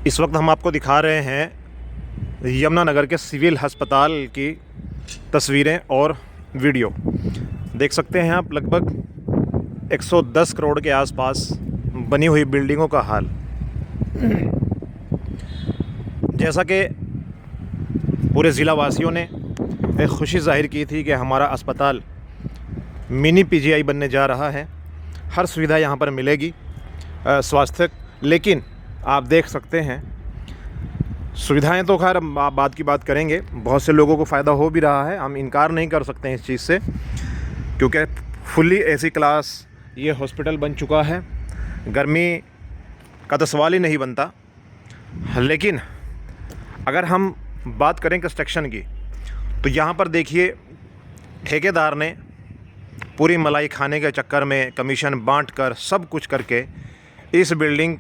इस वक्त हम आपको दिखा रहे हैं यमुनानगर के सिविल अस्पताल की तस्वीरें और वीडियो। देख सकते हैं आप लगभग 110 करोड़ के आसपास बनी हुई बिल्डिंगों का हाल। जैसा कि पूरे ज़िला वासियों ने एक खुशी जाहिर की थी कि हमारा अस्पताल मिनी पीजीआई बनने जा रहा है, हर सुविधा यहाँ पर मिलेगी स्वास्थ्य। लेकिन आप देख सकते हैं सुविधाएं तो खैर बात की बात करेंगे, बहुत से लोगों को फ़ायदा हो भी रहा है, हम इनकार नहीं कर सकते हैं इस चीज़ से, क्योंकि फुल्ली एसी क्लास ये हॉस्पिटल बन चुका है। गर्मी का तो सवाल ही नहीं बनता। लेकिन अगर हम बात करें कंस्ट्रक्शन की, तो यहाँ पर देखिए ठेकेदार ने पूरी मलाई खाने के चक्कर में कमीशन बांटकर सब कुछ करके इस बिल्डिंग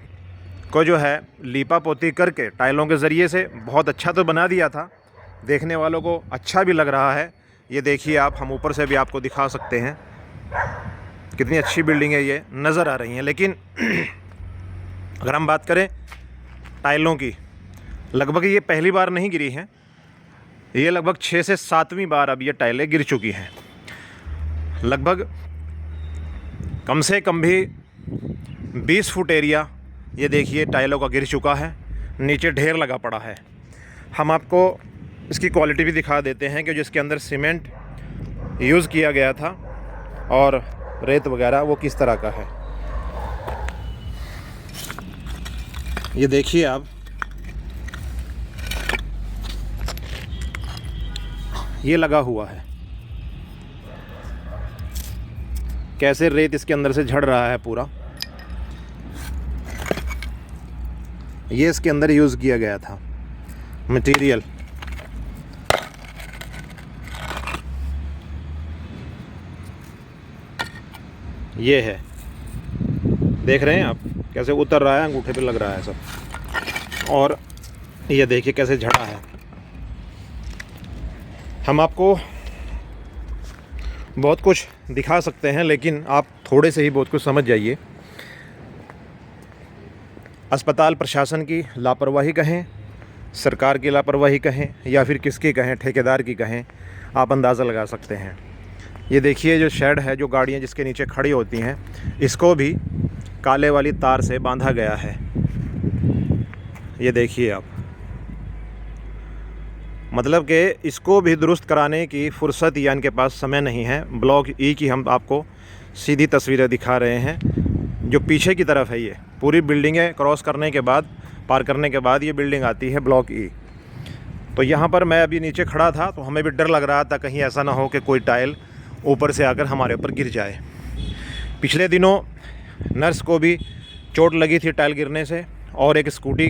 को जो है लीपा पोती करके टाइलों के ज़रिए से बहुत अच्छा तो बना दिया था, देखने वालों को अच्छा भी लग रहा है। ये देखिए आप, हम ऊपर से भी आपको दिखा सकते हैं कितनी अच्छी बिल्डिंग है, ये नज़र आ रही हैं। लेकिन अगर हम बात करें टाइलों की, लगभग ये पहली बार नहीं गिरी हैं, ये लगभग 6 से 7वीं बार अब ये टाइलें गिर चुकी हैं। लगभग कम से कम भी 20 फुट एरिया ये देखिए टाइलों का गिर चुका है, नीचे ढेर लगा पड़ा है। हम आपको इसकी क्वालिटी भी दिखा देते हैं कि जिसके अंदर सीमेंट यूज़ किया गया था और रेत वगैरह वो किस तरह का है। ये देखिए आप, ये लगा हुआ है, कैसे रेत इसके अंदर से झड़ रहा है पूरा। ये इसके अंदर यूज़ किया गया था मटेरियल। ये है, देख रहे हैं आप कैसे उतर रहा है, अंगूठे पे लग रहा है सब। और ये देखिए कैसे झड़ा है। हम आपको बहुत कुछ दिखा सकते हैं, लेकिन आप थोड़े से ही बहुत कुछ समझ जाइए। अस्पताल प्रशासन की लापरवाही कहें, सरकार की लापरवाही कहें, या फिर किसकी कहें, ठेकेदार की कहें, आप अंदाज़ा लगा सकते हैं। ये देखिए जो शेड है, जो गाड़ियाँ जिसके नीचे खड़ी होती हैं, इसको भी काले वाली तार से बांधा गया है। ये देखिए आप, मतलब कि इसको भी दुरुस्त कराने की फुर्सत या इनके पास समय नहीं है। ब्लॉक ई की हम आपको सीधी तस्वीरें दिखा रहे हैं, जो पीछे की तरफ है। ये पूरी बिल्डिंगें क्रॉस करने के बाद, पार करने के बाद ये बिल्डिंग आती है ब्लॉक ई। तो यहाँ पर मैं अभी नीचे खड़ा था तो हमें भी डर लग रहा था कहीं ऐसा ना हो कि कोई टाइल ऊपर से आकर हमारे ऊपर गिर जाए। पिछले दिनों नर्स को भी चोट लगी थी टाइल गिरने से, और एक स्कूटी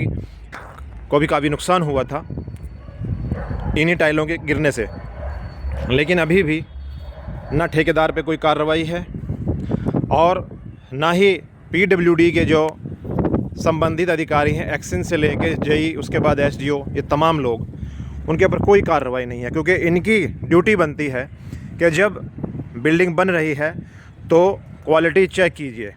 को भी काफ़ी नुकसान हुआ था इन्हीं टाइलों के गिरने से। लेकिन अभी भी ना ठेकेदार पे कोई कार्रवाई है, और ना ही पीडब्ल्यूडी के जो संबंधित अधिकारी हैं, एक्शन से लेके जेई, उसके बाद एसडीओ, ये तमाम लोग, उनके ऊपर कोई कार्रवाई नहीं है। क्योंकि इनकी ड्यूटी बनती है कि जब बिल्डिंग बन रही है तो क्वालिटी चेक कीजिए।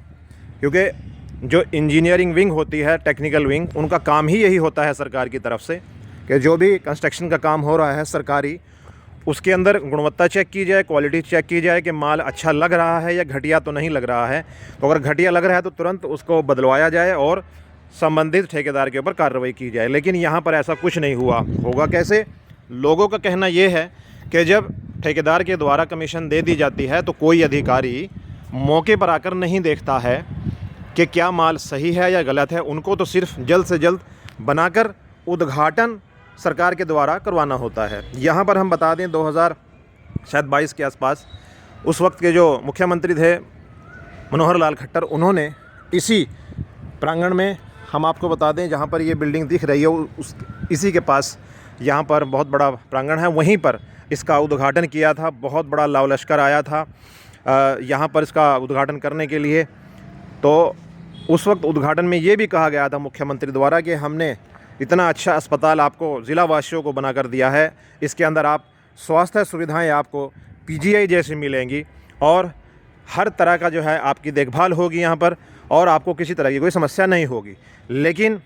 क्योंकि जो इंजीनियरिंग विंग होती है, टेक्निकल विंग, उनका काम ही यही होता है सरकार की तरफ से कि जो भी कंस्ट्रक्शन का काम हो रहा है सरकारी, उसके अंदर गुणवत्ता चेक की जाए, क्वालिटी चेक की जाए कि माल अच्छा लग रहा है या घटिया तो नहीं लग रहा है। तो अगर घटिया लग रहा है तो तुरंत उसको बदलवाया जाए और संबंधित ठेकेदार के ऊपर कार्रवाई की जाए। लेकिन यहाँ पर ऐसा कुछ नहीं हुआ। होगा कैसे? लोगों का कहना ये है कि जब ठेकेदार के द्वारा कमीशन दे दी जाती है तो कोई अधिकारी मौके पर आकर नहीं देखता है कि क्या माल सही है या गलत है। उनको तो सिर्फ जल्द से जल्द बनाकर उद्घाटन सरकार के द्वारा करवाना होता है। यहाँ पर हम बता दें 2022 के आसपास उस वक्त के जो मुख्यमंत्री थे मनोहर लाल खट्टर, उन्होंने इसी प्रांगण में, हम आपको बता दें जहाँ पर ये बिल्डिंग दिख रही है इसी के पास यहाँ पर बहुत बड़ा प्रांगण है, वहीं पर इसका उद्घाटन किया था। बहुत बड़ा लाव लश्कर आया था यहाँ पर इसका उद्घाटन करने के लिए। तो उस वक्त उद्घाटन में ये भी कहा गया था मुख्यमंत्री द्वारा कि हमने इतना अच्छा अस्पताल आपको ज़िला वासियों को बनाकर दिया है, इसके अंदर आप स्वास्थ्य सुविधाएं आपको पीजीआई जैसी मिलेंगी और हर तरह का जो है आपकी देखभाल होगी यहाँ पर, और आपको किसी तरह की कोई समस्या नहीं होगी। लेकिन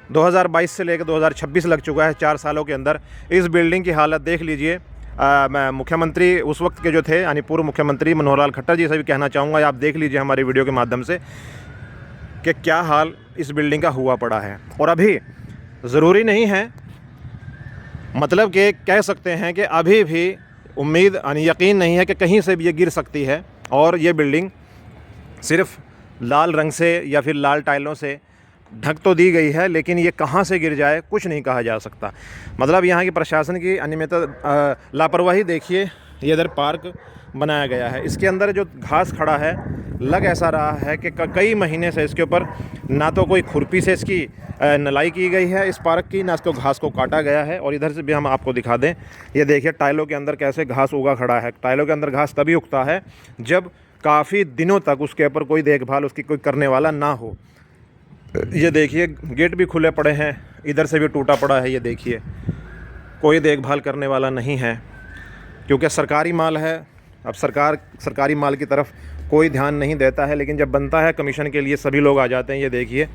2022 से लेकर 2026 लग चुका है, 4 सालों के अंदर। इस बिल्डिंग की हालत देख लीजिए। मैं मुख्यमंत्री उस वक्त के जो थे यानी पूर्व मुख्यमंत्री मनोहर लाल खट्टर जी से भी कहना चाहूँगा, आप देख लीजिए हमारी वीडियो के माध्यम से कि क्या हाल इस बिल्डिंग का हुआ पड़ा है। और अभी ज़रूरी नहीं है, मतलब कि कह सकते हैं कि अभी भी उम्मीद यानी यकीन नहीं है कि कहीं से भी ये गिर सकती है। और ये बिल्डिंग सिर्फ लाल रंग से या फिर लाल टाइलों से ढक तो दी गई है, लेकिन ये कहाँ से गिर जाए कुछ नहीं कहा जा सकता। मतलब यहाँ की प्रशासन की अनियमितता, लापरवाही देखिए। ये इधर पार्क बनाया गया है, इसके अंदर जो घास खड़ा है, लग ऐसा रहा है कि कई महीने से इसके ऊपर ना तो कोई खुरपी से इसकी नलाई की गई है इस पार्क की, ना इसको घास को काटा गया है। और इधर से भी हम आपको दिखा दें, ये देखिए टाइलों के अंदर कैसे घास उगा खड़ा है। टाइलों के अंदर घास तभी उगता है जब काफ़ी दिनों तक उसके ऊपर कोई देखभाल उसकी कोई करने वाला ना हो। ये देखिए गेट भी खुले पड़े हैं, इधर से भी टूटा पड़ा है। ये देखिए कोई देखभाल करने वाला नहीं है, क्योंकि सरकारी माल है। अब सरकारी माल की तरफ कोई ध्यान नहीं देता है, लेकिन जब बनता है कमीशन के लिए सभी लोग आ जाते हैं। ये देखिए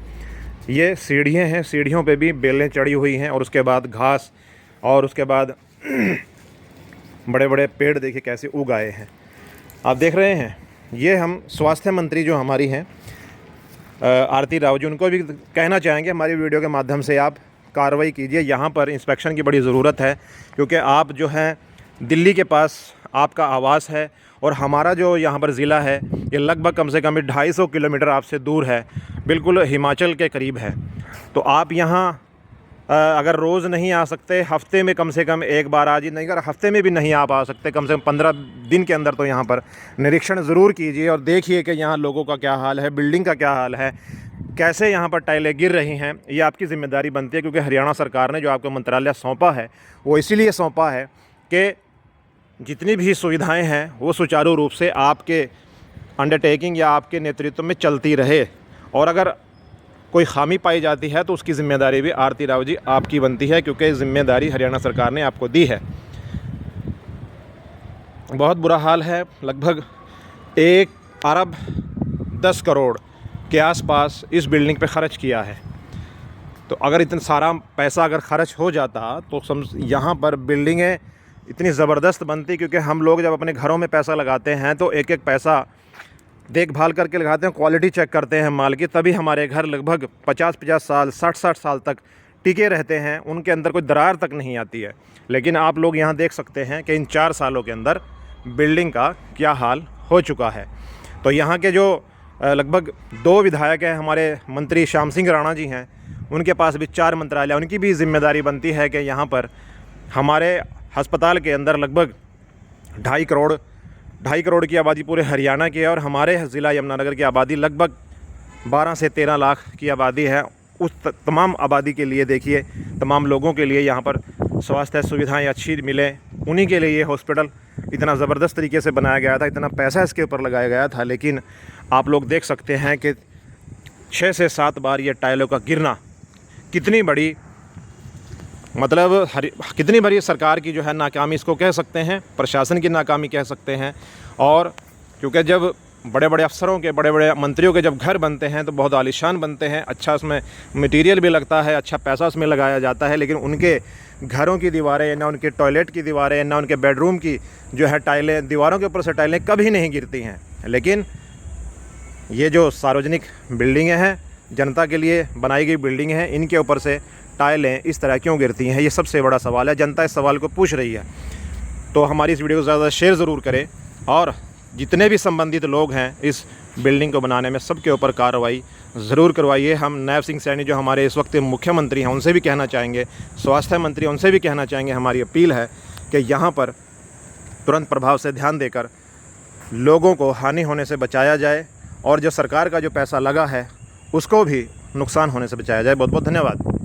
ये सीढ़ियाँ हैं, सीढ़ियों पे भी बेलें चढ़ी हुई हैं, और उसके बाद घास, और उसके बाद बड़े बड़े पेड़ देखिए कैसे उग आए हैं। आप देख रहे हैं, ये हम स्वास्थ्य मंत्री जो हमारी हैं आरती राव जी, उनको भी कहना चाहेंगे हमारी वीडियो के माध्यम से आप कार्रवाई कीजिए। यहाँ पर इंस्पेक्शन की बड़ी ज़रूरत है, क्योंकि आप जो हैं दिल्ली के पास आपका आवास है, और हमारा जो यहाँ पर ज़िला है ये लगभग कम से कम 250 किलोमीटर आपसे दूर है, बिल्कुल हिमाचल के करीब है। तो आप यहाँ अगर रोज़ नहीं आ सकते, हफ्ते में कम से कम एक बार आ जी, नहीं अगर हफ्ते में भी नहीं आप आ सकते, कम से कम 15 दिन के अंदर तो यहाँ पर निरीक्षण ज़रूर कीजिए और देखिए कि यहाँ लोगों का क्या हाल है, बिल्डिंग का क्या हाल है, कैसे यहाँ पर टाइलें गिर रही हैं। ये आपकी ज़िम्मेदारी बनती है, क्योंकि हरियाणा सरकार ने जो आपको मंत्रालय सौंपा है वो इसीलिए सौंपा है कि जितनी भी सुविधाएँ हैं वो सुचारू रूप से आपके अंडरटेकिंग या आपके नेतृत्व में चलती रहे। और अगर कोई खामी पाई जाती है तो उसकी ज़िम्मेदारी भी आरती राव जी आपकी बनती है, क्योंकि ज़िम्मेदारी हरियाणा सरकार ने आपको दी है। बहुत बुरा हाल है, लगभग 1 अरब 10 करोड़ के आसपास इस बिल्डिंग पे ख़र्च किया है। तो अगर इतना सारा पैसा अगर ख़र्च हो जाता तो यहाँ पर बिल्डिंगें इतनी ज़बरदस्त बनती, क्योंकि हम लोग जब अपने घरों में पैसा लगाते हैं तो एक एक पैसा देखभाल करके लगाते हैं, क्वालिटी चेक करते हैं माल की, तभी हमारे घर लगभग 50-50 साल 60-60 साल तक टिके रहते हैं, उनके अंदर कोई दरार तक नहीं आती है। लेकिन आप लोग यहाँ देख सकते हैं कि इन 4 सालों के अंदर बिल्डिंग का क्या हाल हो चुका है। तो यहाँ के जो लगभग 2 विधायक हैं, हमारे मंत्री श्याम सिंह राणा जी हैं, उनके पास भी 4 मंत्रालय, उनकी भी जिम्मेदारी बनती है कि यहाँ पर हमारे अस्पताल के अंदर लगभग 2.5 करोड़ की आबादी पूरे हरियाणा की है, और हमारे ज़िला यमुनानगर की आबादी लगभग 12 से 13 लाख की आबादी है। उस तमाम आबादी के लिए देखिए, तमाम लोगों के लिए यहाँ पर स्वास्थ्य सुविधाएं अच्छी मिले, उन्हीं के लिए ये हॉस्पिटल इतना ज़बरदस्त तरीके से बनाया गया था, इतना पैसा इसके ऊपर लगाया गया था। लेकिन आप लोग देख सकते हैं कि 6 से 7 बार ये टाइलों का गिरना कितनी बड़ी, मतलब कितनी बड़ी सरकार की जो है नाकामी इसको कह सकते हैं, प्रशासन की नाकामी कह सकते हैं। और क्योंकि जब बड़े बड़े अफसरों के, बड़े बड़े मंत्रियों के जब घर बनते हैं तो बहुत आलीशान बनते हैं, अच्छा उसमें मटेरियल भी लगता है, अच्छा पैसा उसमें लगाया जाता है, लेकिन उनके घरों की दीवारें, ना उनके टॉयलेट की दीवारें, ना उनके बेडरूम की जो है टाइलें, दीवारों के ऊपर से टाइलें कभी नहीं गिरती हैं। लेकिन ये जो सार्वजनिक बिल्डिंगें हैं, जनता के लिए बनाई गई बिल्डिंग हैं, इनके ऊपर से टाइलें इस तरह क्यों गिरती हैं, ये सबसे बड़ा सवाल है। जनता इस सवाल को पूछ रही है। तो हमारी इस वीडियो को ज़्यादा शेयर ज़रूर करें, और जितने भी संबंधित लोग हैं इस बिल्डिंग को बनाने में, सबके ऊपर कार्रवाई ज़रूर करवाइए। हम नैब सिंह सैनी जो हमारे इस वक्त मुख्यमंत्री हैं उनसे भी कहना चाहेंगे, स्वास्थ्य मंत्री उनसे भी कहना चाहेंगे, हमारी अपील है कि यहाँ पर तुरंत प्रभाव से ध्यान देकर लोगों को हानि होने से बचाया जाए, और जो सरकार का जो पैसा लगा है उसको भी नुकसान होने से बचाया जाए। बहुत बहुत धन्यवाद।